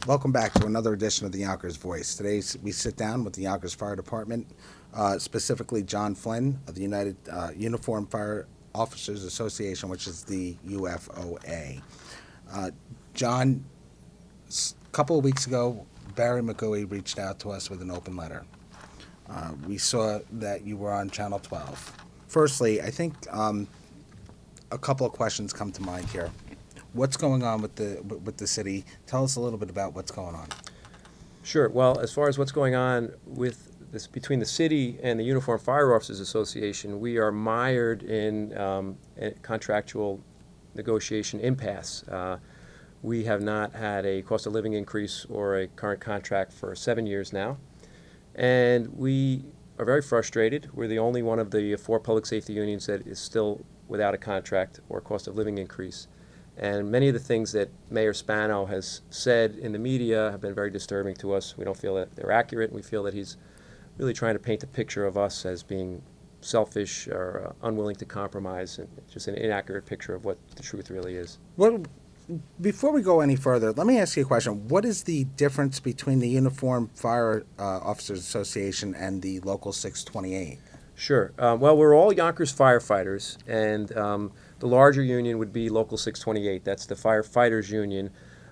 Welcome back to another edition of the Yonkers Voice. Today we sit down with the Yonkers Fire Department, specifically John Flynn of the United Uniform Fire Officers Association, which is the UFOA. John, a couple of weeks ago, Barry McGooey reached out to us with an open letter. We saw that you were on Channel 12. Firstly, I think a couple of questions come to mind here. What's going on with the city? Tell us a little bit about what's going on. Sure. Well, as far as what's going on with this between the city and the Uniform Fire Officers Association, we are mired in a contractual negotiation impasse. We have not had a cost of living increase or a current contract for 7 years now, and we are very frustrated. We're the only one of the 4 public safety unions that is still without a contract or cost of living increase. And many of the things that Mayor Spano has said in the media have been very disturbing to us. We don't feel that they're accurate. We feel that he's really trying to paint a picture of us as being selfish or unwilling to compromise, and just an inaccurate picture of what the truth really is. Well, before we go any further, let me ask you a question. What is the difference between the Uniform Fire Officers Association and the Local 628? Sure. Well, we're all Yonkers firefighters, and the larger union would be Local 628. That's the firefighters union,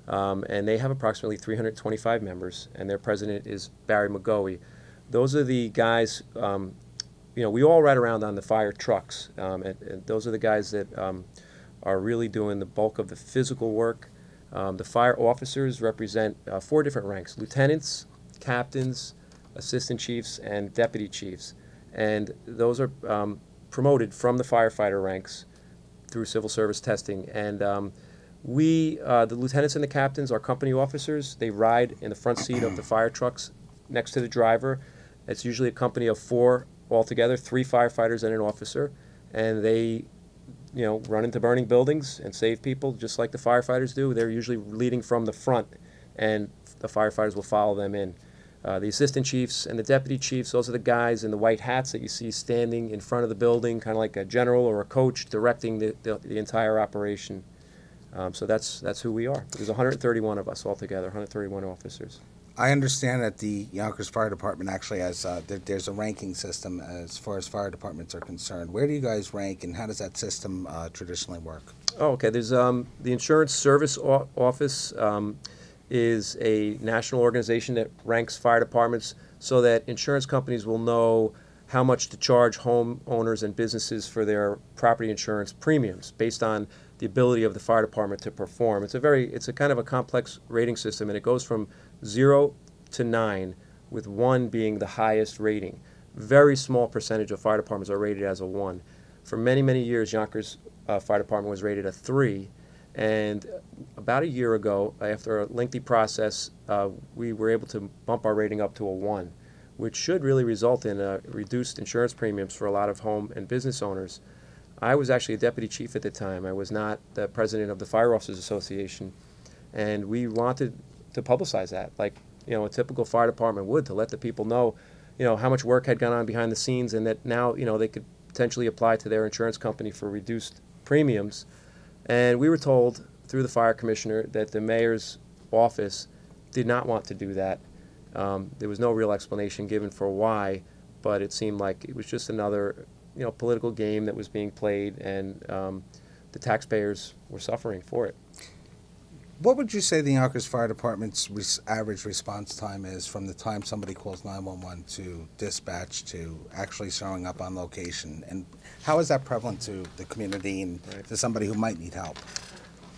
and they have approximately 325 members, and their president is Barry McGooey. Those are the guys, we all ride around on the fire trucks, and those are the guys that are really doing the bulk of the physical work. The fire officers represent 4 different ranks: lieutenants, captains, assistant chiefs, and deputy chiefs. And those are promoted from the firefighter ranks through civil service testing. And the lieutenants and the captains are company officers. They ride in the front seat of the fire trucks next to the driver. It's usually a company of 4 altogether, 3 firefighters and an officer. And they, run into burning buildings and save people just like the firefighters do. They're usually leading from the front, and the firefighters will follow them in. The assistant chiefs and the deputy chiefs, those are the guys in the white hats that you see standing in front of the building, kind of like a general or a coach directing the entire operation. So that's who we are. There's 131 of us altogether, 131 officers. I understand that the Yonkers Fire Department actually has, there's a ranking system as far as fire departments are concerned. Where do you guys rank, and how does that system traditionally work? Oh, okay. There's the Insurance Service Office. Is a national organization that ranks fire departments so that insurance companies will know how much to charge homeowners and businesses for their property insurance premiums based on the ability of the fire department to perform. It's a kind of a complex rating system, and it goes from 0 to 9, with 1 being the highest rating. Very small percentage of fire departments are rated as a 1. For many, many years, Yonkers Fire Department was rated a 3. And about a year ago, after a lengthy process, we were able to bump our rating up to a 1, which should really result in reduced insurance premiums for a lot of home and business owners. I was actually a deputy chief at the time. I was not the president of the Fire Officers Association, and we wanted to publicize that, like a typical fire department would, to let the people know, how much work had gone on behind the scenes, and that now they could potentially apply to their insurance company for reduced premiums. And we were told through the fire commissioner that the mayor's office did not want to do that. There was no real explanation given for why, but it seemed like it was just another, political game that was being played, and the taxpayers were suffering for it. What would you say the Yonkers Fire Department's average response time is from the time somebody calls 911 to dispatch to actually showing up on location? And how is that prevalent to the community and to somebody who might need help?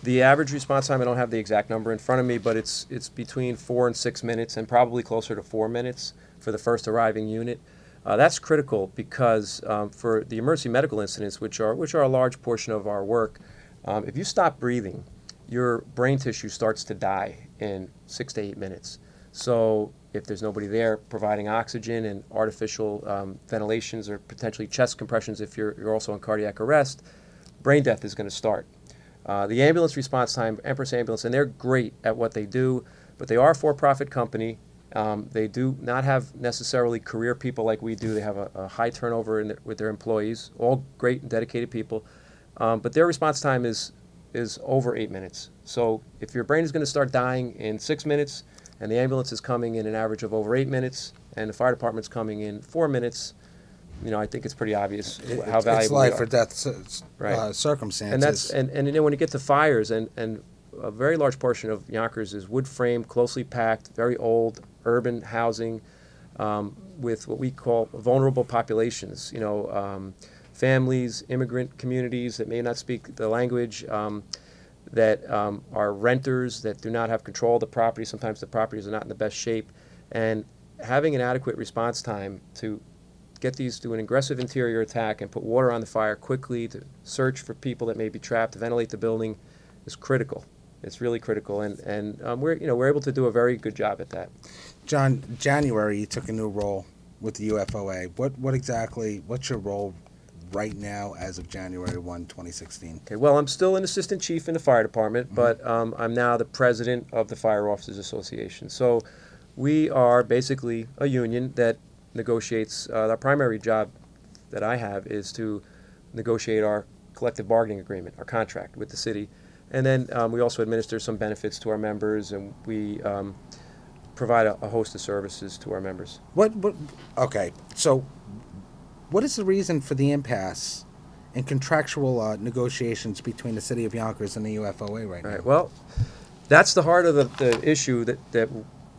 The average response time, I don't have the exact number in front of me, but it's between 4 and 6 minutes, and probably closer to 4 minutes for the first arriving unit. That's critical because for the emergency medical incidents, which are a large portion of our work, if you stop breathing, your brain tissue starts to die in 6 to 8 minutes. So if there's nobody there providing oxygen and artificial ventilations or potentially chest compressions, if you're also in cardiac arrest, brain death is going to start. The ambulance response time, Empress Ambulance, and they're great at what they do, but they are a for-profit company. They do not have necessarily career people like we do. They have a high turnover with their employees, all great and dedicated people. But their response time is is over 8 minutes. So if your brain is going to start dying in 6 minutes, and the ambulance is coming in an average of over 8 minutes, and the fire department's coming in 4 minutes, I think it's pretty obvious how valuable it's life we are. or death Right. circumstances. And when you get to fires, and a very large portion of Yonkers is wood frame, closely packed, very old urban housing, with what we call vulnerable populations. Families, immigrant communities that may not speak the language, that are renters that do not have control of the property. Sometimes the properties are not in the best shape, and having an adequate response time to get these to an aggressive interior attack and put water on the fire quickly, to search for people that may be trapped, to ventilate the building, is critical. It's really critical, and we're able to do a very good job at that. John, January you took a new role with the UFOA. What's your role right now as of January 1, 2016? Okay, well, I'm still an assistant chief in the fire department, but I'm now the president of the Fire Officers Association. So we are basically a union that negotiates. Our primary job that I have is to negotiate our collective bargaining agreement, our contract with the city. And then we also administer some benefits to our members, and we provide a host of services to our members. Okay, so what is the reason for the impasse in contractual negotiations between the City of Yonkers and the UFOA right now? Right. Well, that's the heart of the issue that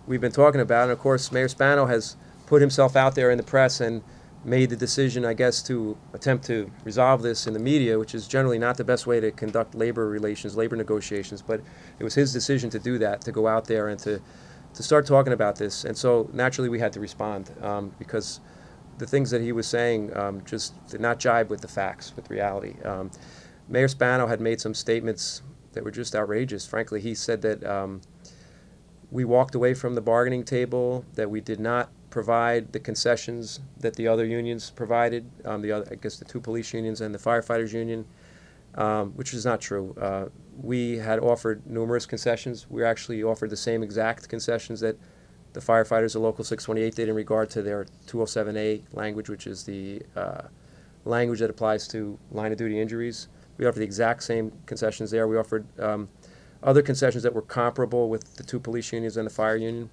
we've been talking about. And, of course, Mayor Spano has put himself out there in the press and made the decision, I guess, to attempt to resolve this in the media, which is generally not the best way to conduct labor relations, labor negotiations. But it was his decision to do that, to go out there and to start talking about this. And so, naturally, we had to respond because the things that he was saying just did not jibe with the facts, with reality. Mayor Spano had made some statements that were just outrageous. Frankly, he said that we walked away from the bargaining table, that we did not provide the concessions that the other unions provided, I guess the two police unions and the firefighters union, which is not true. We had offered numerous concessions. We actually offered the same exact concessions that the firefighters of Local 628 did in regard to their 207A language, which is the language that applies to line-of-duty injuries. We offered the exact same concessions there. We offered other concessions that were comparable with the two police unions and the fire union.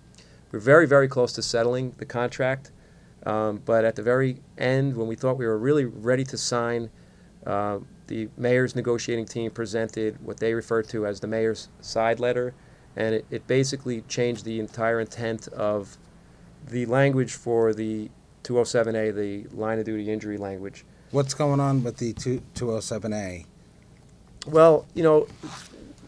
We were very, very close to settling the contract, but at the very end, when we thought we were really ready to sign, the mayor's negotiating team presented what they referred to as the mayor's side letter, and it basically changed the entire intent of the language for the 207A, the line-of-duty injury language. What's going on with the 207A? Well,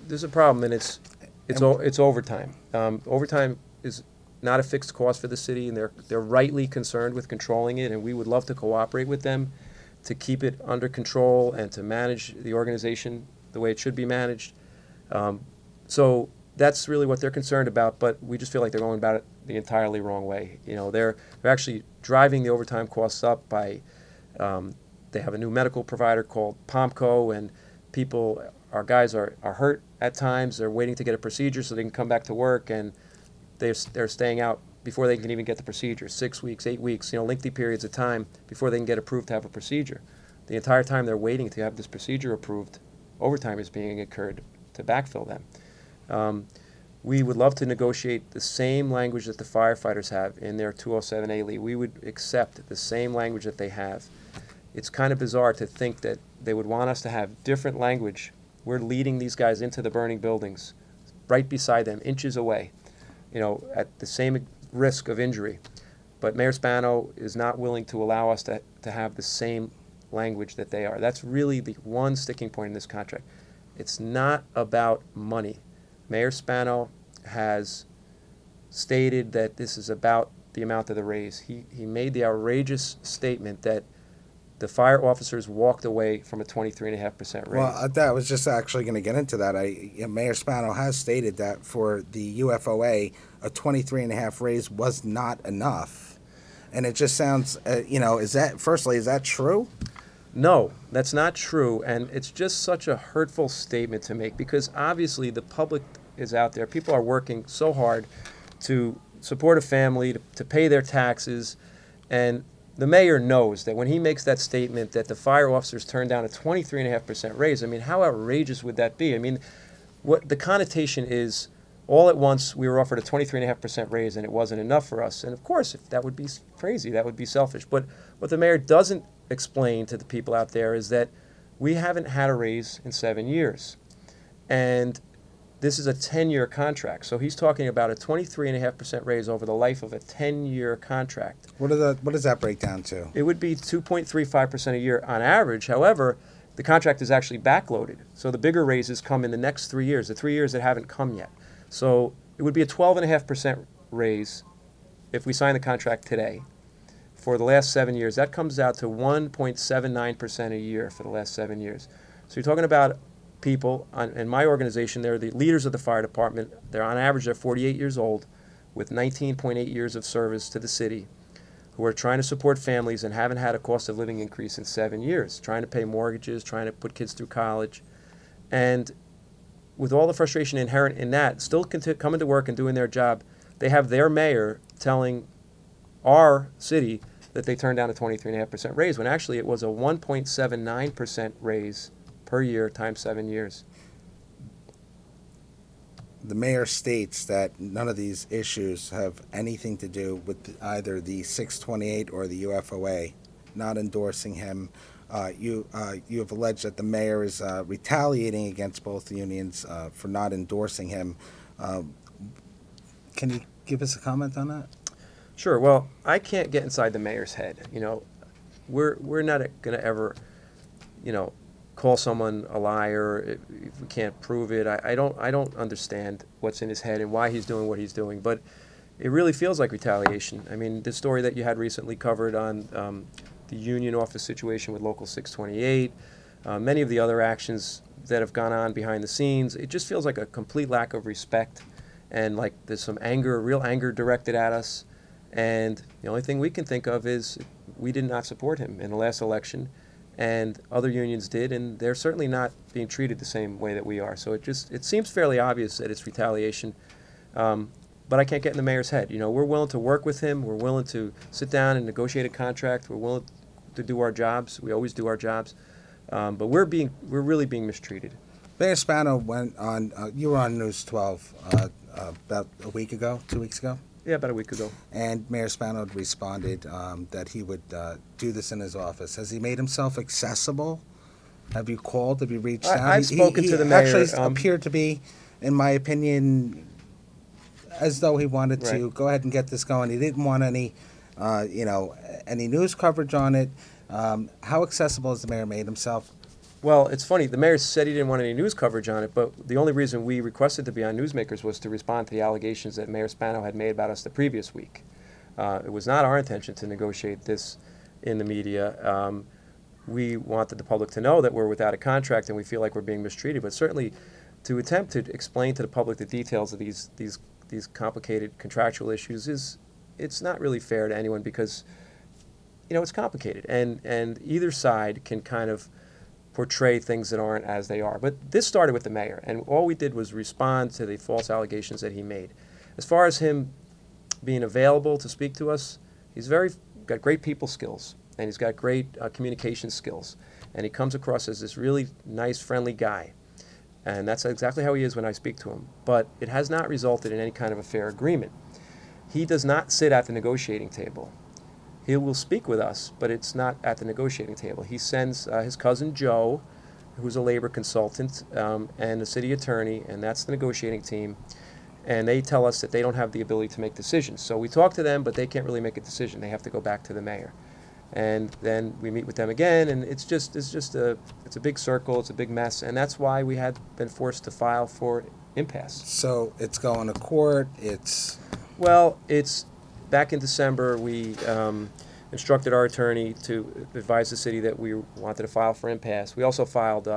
there's a problem, and it's overtime. Overtime is not a fixed cost for the city, and they're rightly concerned with controlling it, and we would love to cooperate with them to keep it under control and to manage the organization the way it should be managed. So that's really what they're concerned about, but we just feel like they're going about it the entirely wrong way. They're actually driving the overtime costs up by they have a new medical provider called POMCO, and our guys are hurt at times. They're waiting to get a procedure so they can come back to work, and they're staying out before they can even get the procedure, 6 weeks, 8 weeks, lengthy periods of time before they can get approved to have a procedure. The entire time they're waiting to have this procedure approved, overtime is being incurred to backfill them. We would love to negotiate the same language that the firefighters have in their 207A leave. We would accept the same language that they have. It's kind of bizarre to think that they would want us to have different language. We're leading these guys into the burning buildings, right beside them, inches away, at the same risk of injury. But Mayor Spano is not willing to allow us to have the same language that they are. That's really the one sticking point in this contract. It's not about money. Mayor Spano has stated that this is about the amount of the raise. He made the outrageous statement that the fire officers walked away from a 23.5% raise. Well, I was just actually going to get into that. Mayor Spano has stated that for the UFOA, a 23.5% raise was not enough, and it just sounds, is that true? No, that's not true, and it's just such a hurtful statement to make because obviously the public is out there. People are working so hard to support a family, to pay their taxes, and the mayor knows that when he makes that statement that the fire officers turned down a 23.5% raise, I mean, how outrageous would that be? I mean, what the connotation is, all at once we were offered a 23.5% raise and it wasn't enough for us. And of course, if that would be crazy, that would be selfish. But what the mayor doesn't explain to the people out there is that we haven't had a raise in 7 years. And this is a 10-year contract. So he's talking about a 23.5% raise over the life of a 10-year contract. What does that break down to? It would be 2.35% a year on average. However, the contract is actually backloaded. So the bigger raises come in the next 3 years, the 3 years that haven't come yet. So it would be a 12.5% raise if we sign the contract today. For the last 7 years, that comes out to 1.79% a year for the last 7 years. So you're talking about people in my organization. They're the leaders of the fire department. They're on average, they're 48 years old with 19.8 years of service to the city, who are trying to support families and haven't had a cost of living increase in 7 years, trying to pay mortgages, trying to put kids through college. And with all the frustration inherent in that, still coming to work and doing their job, they have their mayor telling our city that they turned down a 23.5% raise, when actually it was a 1.79% raise per year times 7 years. The mayor states that none of these issues have anything to do with either the 628 or the UFOA, not endorsing him. You have alleged that the mayor is retaliating against both unions for not endorsing him. Can you give us a comment on that? Sure. Well, I can't get inside the mayor's head. You know, we're not going to ever, you know, call someone a liar if we can't prove it. I don't understand what's in his head and why he's doing what he's doing, but it really feels like retaliation. I mean, the story that you had recently covered on the union office situation with Local 628, many of the other actions that have gone on behind the scenes, it just feels like a complete lack of respect, and like there's some anger, real anger directed at us. And the only thing we can think of is we did not support him in the last election, and other unions did, and they're certainly not being treated the same way that we are. So it seems fairly obvious that it's retaliation. But I can't get in the mayor's head. You know, we're willing to work with him. We're willing to sit down and negotiate a contract. We're willing to do our jobs. We always do our jobs. But we're really being mistreated. Mayor Spano went on. You were on News 12 about a week ago, 2 weeks ago. Yeah, about a week ago. And Mayor Spano responded that he would do this in his office. Has he made himself accessible? Have you called? Have you reached out? I've spoken to the mayor. He actually appeared to be, in my opinion, as though he wanted to go ahead and get this going. He didn't want any, any news coverage on it. How accessible has the mayor made himself? Well, it's funny. The mayor said he didn't want any news coverage on it, but the only reason we requested to be on Newsmakers was to respond to the allegations that Mayor Spano had made about us the previous week. It was not our intention to negotiate this in the media. We wanted the public to know that we're without a contract and we feel like we're being mistreated, but certainly to attempt to explain to the public the details of these complicated contractual issues it's not really fair to anyone, because it's complicated, and either side can kind of portray things that aren't as they are. But this started with the mayor, and all we did was respond to the false allegations that he made. As far as him being available to speak to us, he's got great people skills, and he's got great communication skills, and he comes across as this really nice, friendly guy. And that's exactly how he is when I speak to him. But it has not resulted in any kind of a fair agreement. He does not sit at the negotiating table. He will speak with us, but it's not at the negotiating table. He sends his cousin Joe, who's a labor consultant, and the city attorney, and that's the negotiating team. And they tell us that they don't have the ability to make decisions. So we talk to them, but they can't really make a decision. They have to go back to the mayor. And then we meet with them again, and it's a big circle, it's a big mess, and that's why we had been forced to file for impasse. So it's going to court. Well, it's back in December. We instructed our attorney to advise the city that we wanted to file for impasse. We also filed.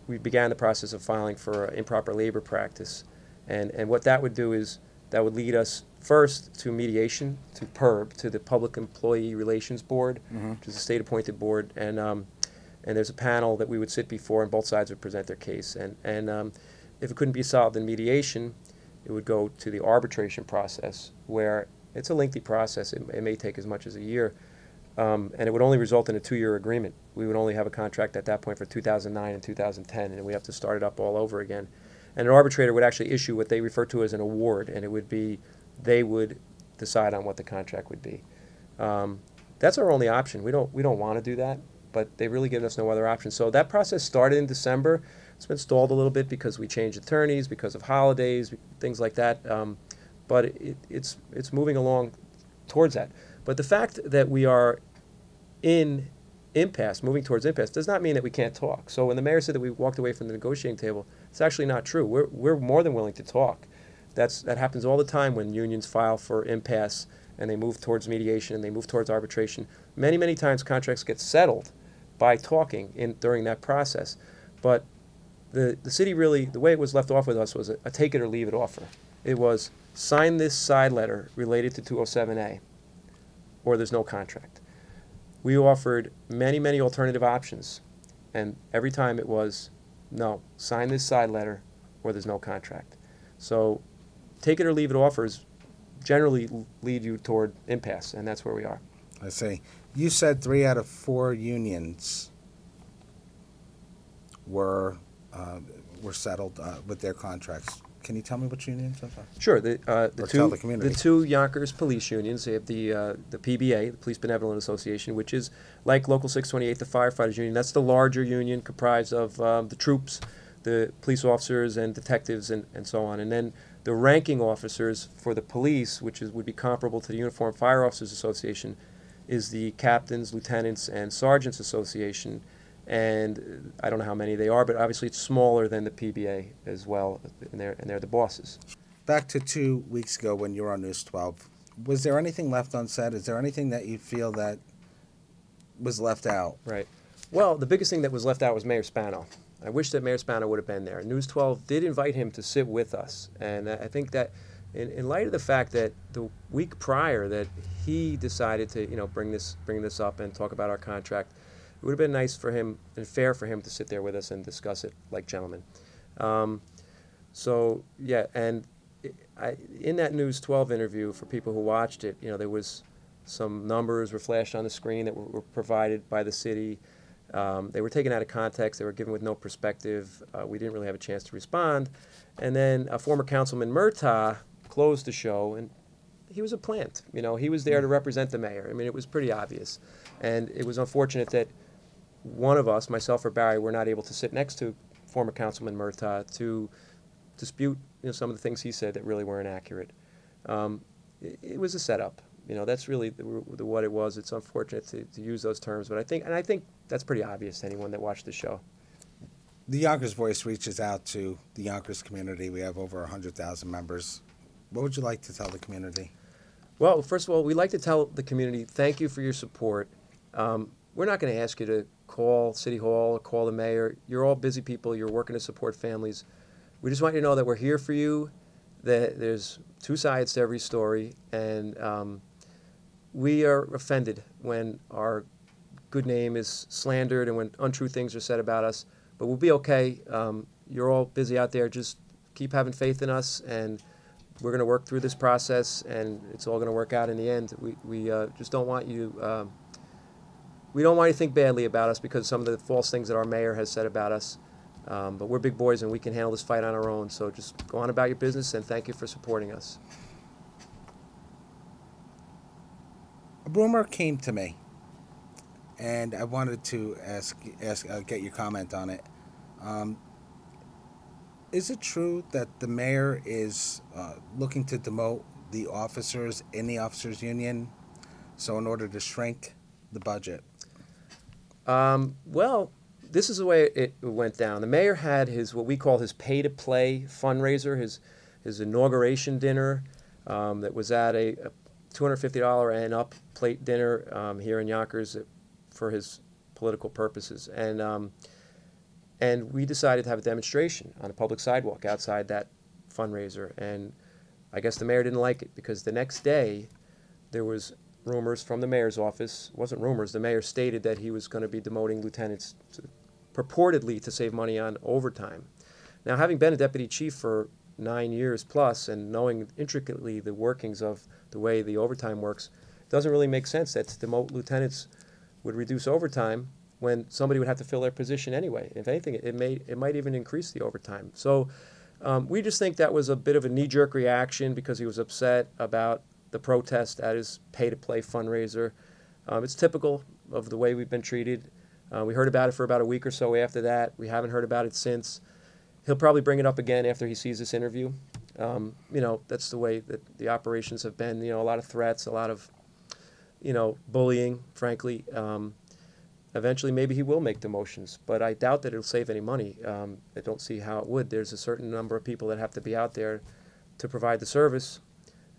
We began the process of filing for improper labor practice, and what that would do is that would lead us first to mediation, to PERB, to the Public Employee Relations Board, which is a state-appointed board, and there's a panel that we would sit before, and both sides would present their case. And if it couldn't be solved in mediation, it would go to the arbitration process, where it's a lengthy process. It may take as much as a year. And it would only result in a 2-year agreement. We would only have a contract at that point for 2009 and 2010, and we have to start it up all over again. And an arbitrator would actually issue what they refer to as an award, and it would be, they would decide on what the contract would be. That's our only option. We don't want to do that, but they really give us no other option. So that process started in December. It's been stalled a little bit because we changed attorneys, because of holidays, things like that. But it's moving along towards that. But the fact that we are in impasse, moving towards impasse, does not mean that we can't talk. So when the mayor said that we walked away from the negotiating table, it's actually not true. We're more than willing to talk. That happens all the time when unions file for impasse and they move towards mediation and they move towards arbitration. Many, many times contracts get settled by talking during that process. But the city really, the way it was left off with us was a take it or leave it offer. It was sign this side letter related to 207A or there's no contract. We offered many, many alternative options, and every time it was, no, sign this side letter or there's no contract. So take it or leave it offers generally lead you toward impasse, and that's where we are. I see. You said 3 out of 4 unions were settled with their contracts. Can you tell me which unions those are? Sure. Tell the community. The 2 Yonkers police unions. They have the PBA, the Police Benevolent Association, which is like Local 628, the firefighters union. That's the larger union comprised of the troops, the police officers and detectives and so on. And then the ranking officers for the police, which would be comparable to the Uniformed Fire Officers Association, is the Captains, Lieutenants, and Sergeants Association. And I don't know how many they are, but obviously it's smaller than the PBA as well, and they're the bosses. Back to 2 weeks ago when you were on News 12, was there anything left unsaid? Is there anything that you feel that was left out? Right. Well, the biggest thing that was left out was Mayor Spano. I wish that Mayor Spano would have been there. News 12 did invite him to sit with us, and I think that in light of the fact that the week prior that he decided to bring this up and talk about our contract, it would have been nice for him and fair for him to sit there with us and discuss it like gentlemen. So yeah, and in that News 12 interview, for people who watched it, there was some numbers were flashed on the screen that were provided by the city. They were taken out of context. They were given with no perspective. We didn't really have a chance to respond. And then former Councilman Murtaugh closed the show, and he was a plant. He was there to represent the mayor. I mean, it was pretty obvious. And it was unfortunate that one of us, myself or Barry, were not able to sit next to former Councilman Murtaugh to dispute some of the things he said that really weren't accurate. It was a setup. That's really what it was. It's unfortunate to use those terms, but I think that's pretty obvious to anyone that watched the show. The Yonkers Voice reaches out to the Yonkers community. We have over 100,000 members. What would you like to tell the community? Well, first of all, we'd like to tell the community, thank you for your support. We're not going to ask you to call City Hall or call the mayor. You're all busy people. You're working to support families. We just want you to know that we're here for you, that there's 2 sides to every story, and we are offended when our good name is slandered and when untrue things are said about us. But we'll be okay. You're all busy out there. Just keep having faith in us, and we're going to work through this process, and it's all going to work out in the end. We just don't want you... we don't want you to think badly about us because of some of the false things that our mayor has said about us. But we're big boys and we can handle this fight on our own. So just go on about your business, and thank you for supporting us. A rumor came to me, and I wanted to get your comment on it. Is it true that the mayor is looking to demote the officers in the officers union, so in order to shrink the budget? Well, this is the way it went down. The mayor had what we call his pay-to-play fundraiser, his inauguration dinner that was at a $250 and up plate dinner here in Yonkers for his political purposes. And we decided to have a demonstration on a public sidewalk outside that fundraiser. And I guess the mayor didn't like it because the next day there was rumors from the mayor's office. It wasn't rumors. The mayor stated that he was going to be demoting lieutenants purportedly to save money on overtime. Now, having been a deputy chief for 9 years plus and knowing intricately the workings of the way the overtime works, doesn't really make sense that to demote lieutenants would reduce overtime when somebody would have to fill their position anyway. If anything, it might even increase the overtime. So we just think that was a bit of a knee-jerk reaction because he was upset about the protest at his pay-to-play fundraiser. It's typical of the way we've been treated. We heard about it for about a week or so after that. We haven't heard about it since. He'll probably bring it up again after he sees this interview. That's the way that the operations have been. A lot of threats, a lot of, bullying, frankly. Eventually, maybe he will make demotions, but I doubt that it'll save any money. I don't see how it would. There's a certain number of people that have to be out there to provide the service,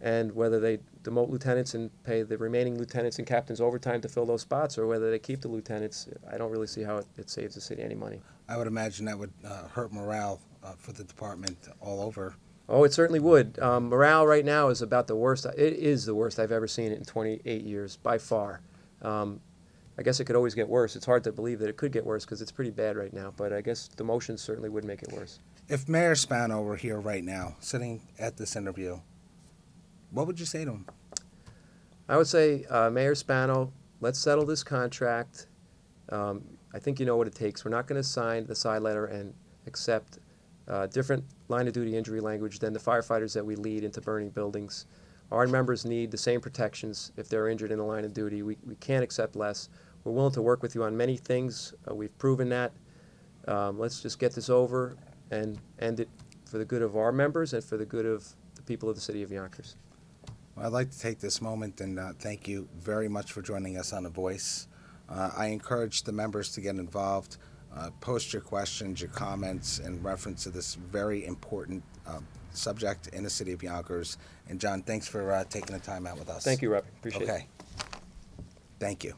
and whether they demote lieutenants and pay the remaining lieutenants and captains overtime to fill those spots, or whether they keep the lieutenants, I don't really see how it saves the city any money. I would imagine that would hurt morale for the department all over. Oh, it certainly would. Morale right now is about the worst. It is the worst I've ever seen it in 28 years, by far. I guess it could always get worse. It's hard to believe that it could get worse because it's pretty bad right now, but I guess demotions certainly would make it worse. If Mayor Spano were here right now, sitting at this interview, what would you say to him? I would say, Mayor Spano, let's settle this contract. I think you know what it takes. We're not going to sign the side letter and accept different line of duty injury language than the firefighters that we lead into burning buildings. Our members need the same protections if they're injured in the line of duty. We can't accept less. We're willing to work with you on many things. We've proven that. Let's just get this over and end it for the good of our members and for the good of the people of the City of Yonkers. Well, I'd like to take this moment and thank you very much for joining us on The Voice. I encourage the members to get involved. Post your questions, your comments in reference to this very important subject in the City of Yonkers. And John, thanks for taking the time out with us. Thank you, Rob. Appreciate it. Okay. Thank you.